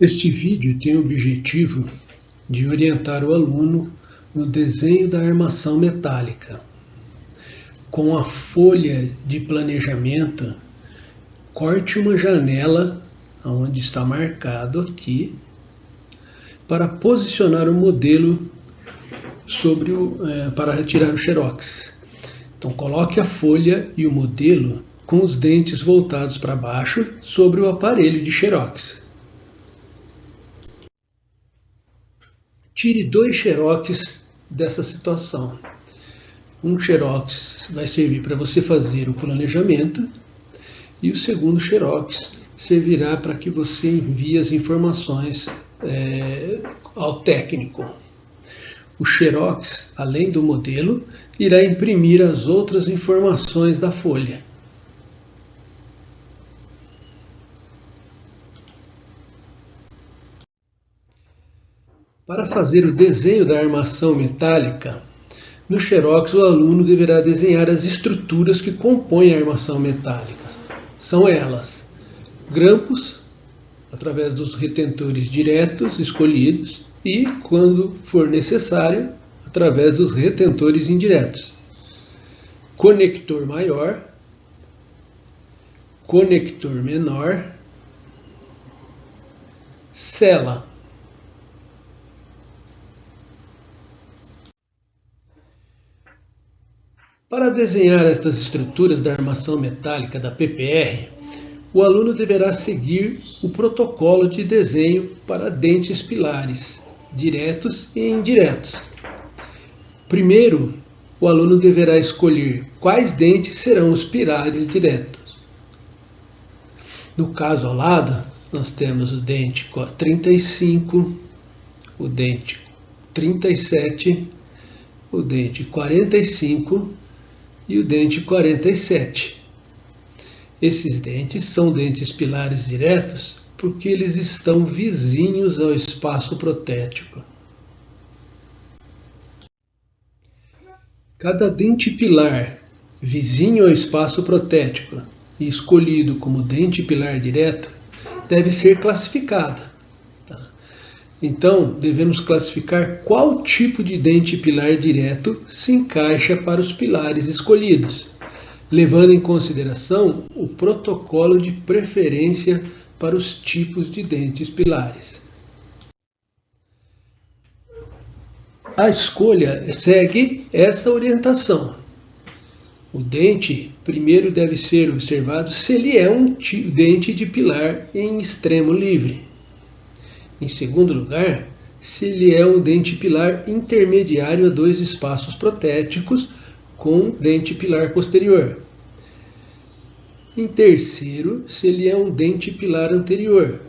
Este vídeo tem o objetivo de orientar o aluno no desenho da armação metálica. Com a folha de planejamento, corte uma janela, onde está marcado aqui, para posicionar o modelo para retirar o xerox. Então coloque a folha e o modelo com os dentes voltados para baixo sobre o aparelho de xerox. Tire 2 xerox dessa situação. Um xerox vai servir para você fazer o planejamento e o segundo xerox servirá para que você envie as informações ao técnico. O xerox, além do modelo, irá imprimir as outras informações da folha. Para fazer o desenho da armação metálica, no xerox o aluno deverá desenhar as estruturas que compõem a armação metálica. São elas: grampos, através dos retentores diretos escolhidos, e, quando for necessário, através dos retentores indiretos. Conector maior, conector menor, sela. Para desenhar estas estruturas da armação metálica da PPR, o aluno deverá seguir o protocolo de desenho para dentes pilares, diretos e indiretos. Primeiro, o aluno deverá escolher quais dentes serão os pilares diretos. No caso ao lado, nós temos o dente 35, o dente 37, o dente 45 e o dente 47. Esses dentes são dentes pilares diretos porque eles estão vizinhos ao espaço protético. Cada dente pilar vizinho ao espaço protético e escolhido como dente pilar direto deve ser classificado. Então, devemos classificar qual tipo de dente pilar direto se encaixa para os pilares escolhidos, levando em consideração o protocolo de preferência para os tipos de dentes pilares. A escolha segue essa orientação. O dente primeiro deve ser observado se ele é um dente de pilar em extremo livre. Em segundo lugar, se ele é um dente pilar intermediário a 2 espaços protéticos com dente pilar posterior. Em terceiro, se ele é um dente pilar anterior.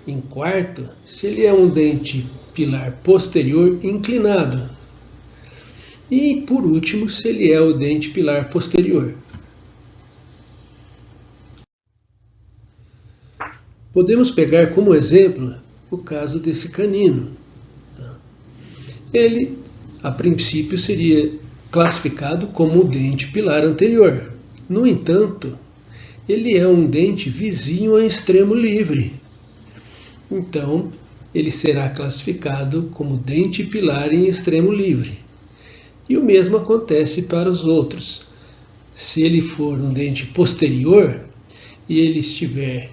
Em quarto, se ele é um dente pilar posterior inclinado. E por último, se ele é o dente pilar posterior. Podemos pegar como exemplo o caso desse canino. Ele, a princípio, seria classificado como o dente pilar anterior. No entanto, ele é um dente vizinho a extremo livre. Então, ele será classificado como dente pilar em extremo livre. E o mesmo acontece para os outros. Se ele for um dente posterior e ele estiver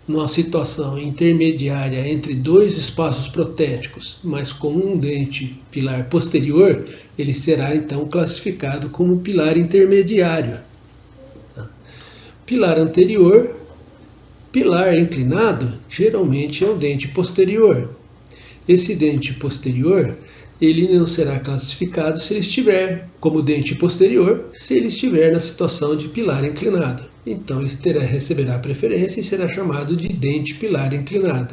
numa situação intermediária entre 2 espaços protéticos, mas com um dente pilar posterior, ele será então classificado como pilar intermediário. Pilar anterior, pilar inclinado, geralmente é o dente posterior. Esse dente posterior, ele não será classificado se ele estiver como dente posterior, se ele estiver na situação de pilar inclinado. Então ele receberá preferência e será chamado de dente pilar inclinado.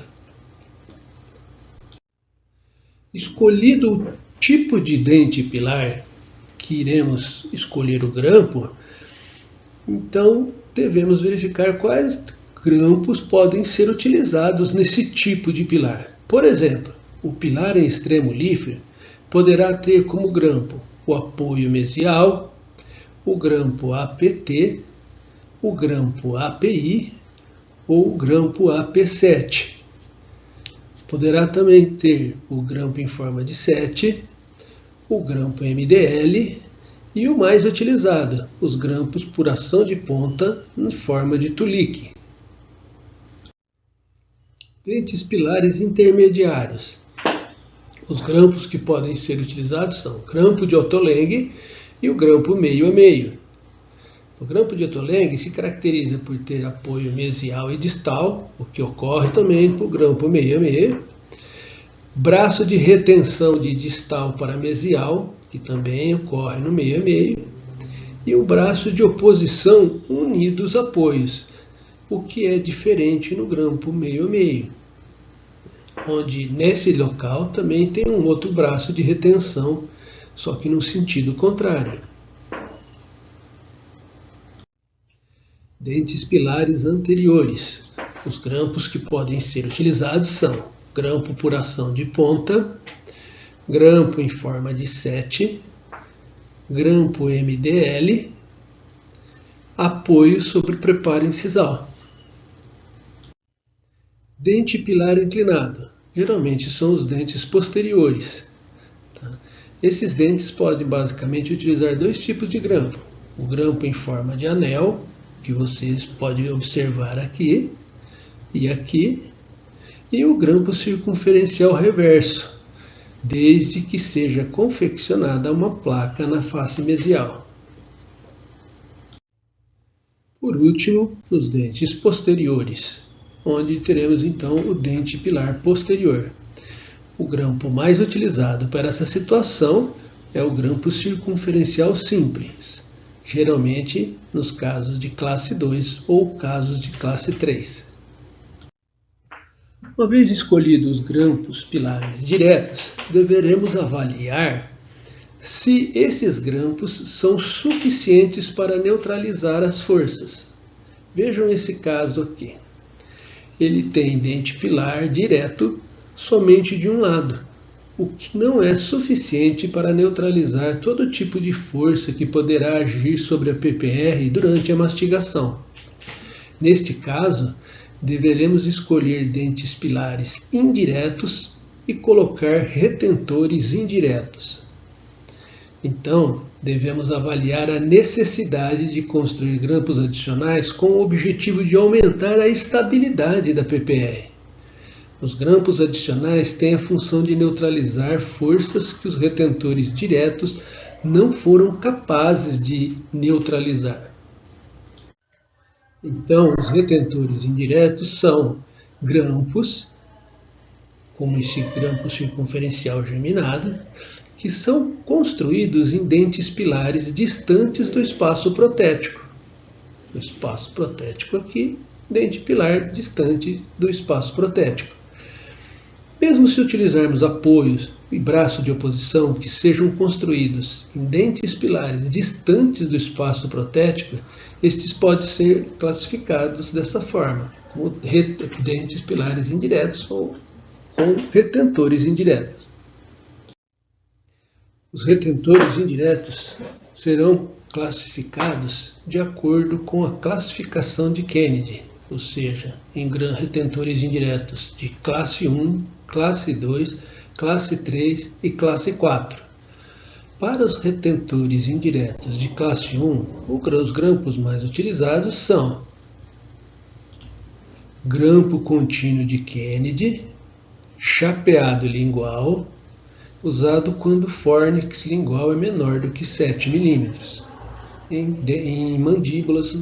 Escolhido o tipo de dente pilar que iremos escolher o grampo, então devemos verificar quais grampos podem ser utilizados nesse tipo de pilar. Por exemplo, o pilar em extremo livre poderá ter como grampo o apoio mesial, o grampo APT, o grampo API ou o grampo AP7. Poderá também ter o grampo em forma de sete, o grampo MDL e o mais utilizado, os grampos por ação de ponta em forma de tulique. Dentes pilares intermediários. Os grampos que podem ser utilizados são o grampo de Ottolenghi e o grampo meio a meio. O grampo de Ottolenghi se caracteriza por ter apoio mesial e distal, o que ocorre também para o grampo meio a meio. Braço de retenção de distal para mesial, que também ocorre no meio a meio. E o braço de oposição unidos apoios, o que é diferente no grampo meio a meio, onde nesse local também tem um outro braço de retenção, só que no sentido contrário. Dentes pilares anteriores. Os grampos que podem ser utilizados são grampo por ação de ponta, grampo em forma de sete, grampo MDL, apoio sobre preparo incisal. Dente pilar inclinado. Geralmente são os dentes posteriores. Esses dentes podem basicamente utilizar dois tipos de grampo. O grampo em forma de anel, que vocês podem observar aqui e aqui, e o grampo circunferencial reverso, desde que seja confeccionada uma placa na face mesial. Por último, os dentes posteriores, onde teremos então o dente pilar posterior. O grampo mais utilizado para essa situação é o grampo circunferencial simples, geralmente nos casos de classe 2 ou casos de classe 3. Uma vez escolhidos os grampos pilares diretos, deveremos avaliar se esses grampos são suficientes para neutralizar as forças. Vejam esse caso aqui. Ele tem dente pilar direto somente de um lado, o que não é suficiente para neutralizar todo tipo de força que poderá agir sobre a PPR durante a mastigação. Neste caso, deveremos escolher dentes pilares indiretos e colocar retentores indiretos. Então, devemos avaliar a necessidade de construir grampos adicionais com o objetivo de aumentar a estabilidade da PPR. Os grampos adicionais têm a função de neutralizar forças que os retentores diretos não foram capazes de neutralizar. Então, os retentores indiretos são grampos, como esse grampo circunferencial geminado, que são construídos em dentes pilares distantes do espaço protético. O espaço protético aqui, dente pilar distante do espaço protético. Mesmo se utilizarmos apoios e braço de oposição que sejam construídos em dentes pilares distantes do espaço protético, estes podem ser classificados dessa forma, como dentes pilares indiretos ou com retentores indiretos. Os retentores indiretos serão classificados de acordo com a classificação de Kennedy, ou seja, em retentores indiretos de classe 1, classe 2, classe 3 e classe 4. Para os retentores indiretos de classe 1, os grampos mais utilizados são grampo contínuo de Kennedy, chapeado lingual, usado quando o fórnix lingual é menor do que 7 mm, em mandíbulas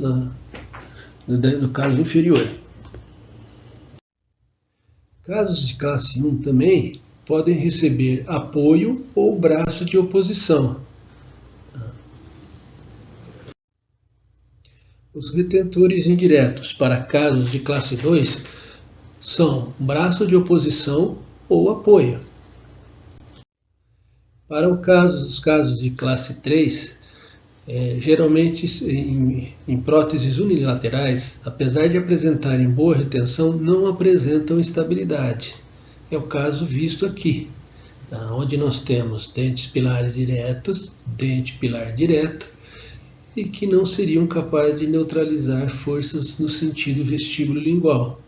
no caso inferior. Casos de classe 1 também podem receber apoio ou braço de oposição. Os retentores indiretos para casos de classe 2 são braço de oposição ou apoio. Para os casos de classe 3, geralmente em próteses unilaterais, apesar de apresentarem boa retenção, não apresentam estabilidade. É o caso visto aqui, onde nós temos dentes pilares diretos, dente pilar direto, e que não seriam capazes de neutralizar forças no sentido vestíbulo lingual.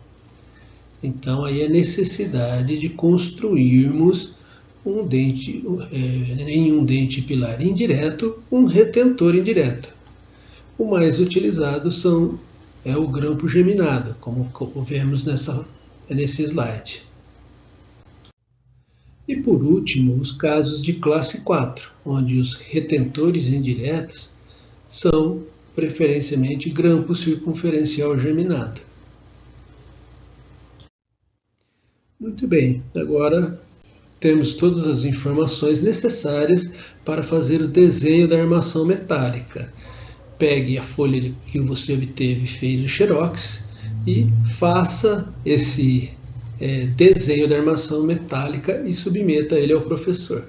Então aí a necessidade de construirmos em um dente pilar indireto, um retentor indireto. O mais utilizado é o grampo geminado, como vemos nesse slide. E por último, os casos de classe 4, onde os retentores indiretos são preferencialmente grampo circunferencial geminado. Muito bem, agora temos todas as informações necessárias para fazer o desenho da armação metálica. Pegue a folha que você obteve e fez o xerox e faça esse desenho da armação metálica e submeta ele ao professor.